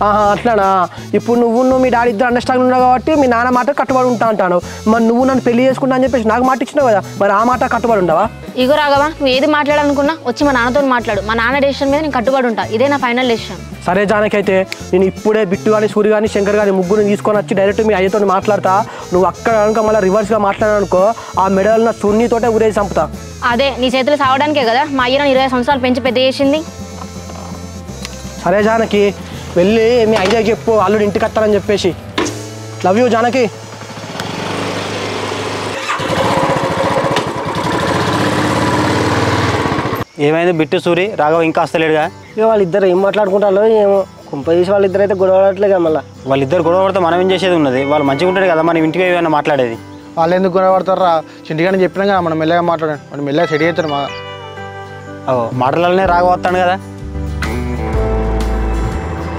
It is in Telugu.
అట్లానా? ఇప్పుడు నువ్వు మీ డాడీ ఇద్దరు అండర్స్టాండింగ్ ఉన్నావు కాబట్టి మీ నాన్న మాట కట్టుబడి ఉంటా అంటాను. మరి నువ్వు నన్ను పెళ్లి చేసుకుంటా అని చెప్పేసి నాకు మాట ఇచ్చినావు కదా, మరి ఆ మాట కట్టుబడి ఉండవా? ఇగో రాఘవ, నువ్వు ఏది మాట్లాడాలనుకున్నా వచ్చి మా నాన్నతో మాట్లాడు. మా నాన్న డెసిషన్ మీద నేను కట్టుబడి ఉంటా. ఇదే నా ఫైనల్ డెసిషన్. సరే జానకి, అయితే నేను ఇప్పుడే బిట్టు కానీ సూర్య కానీ శంకర్ కానీ ముగ్గురు తీసుకొని వచ్చి డైరెక్ట్ మీ అయ్యతో మాట్లాడతా. నువ్వు అక్కడ కనుక మళ్ళీ రివర్స్గా మాట్లాడాలనుకో ఆ మెడల్ నా సున్నితోటే ఊరేసి చంపుతా. అదే నీ చేతులు సావడానికే కదా మా అయ్య 20 సంవత్సరాలు పెంచి పెద్ద చేసింది. సరే జానకి, వెళ్ళి మీ అయ్యకి చెప్పు అల్లుడు ఇంటికి వస్తానని చెప్పేసి. Love you Janaki. ఏమైంది బిట్టు సూరి? రాఘవ ఇంకా వస్తలేడుగా? ఇక వాళ్ళిద్దరు ఏం మాట్లాడుకుంటారో ఏమో. కుంప చేసి వాళ్ళిద్దరు అయితే గొడవ పడట్లేదు కదా. మళ్ళీ వాళ్ళిద్దరు గొడవ పడితే మనం ఏం చేసేది ఉన్నది? వాళ్ళు మంచిగా ఉంటాడు కదా, మనం ఇంటికి ఏమైనా మాట్లాడేది. వాళ్ళు ఎందుకు గొడవ పడతారా? చింటిగానే చెప్పినా కదా మనం మెల్లగా మాట్లాడాను, మనం మెల్లగా సెట్ అవుతాడు. మాటలనే రాఘవ వస్తాడు కదా.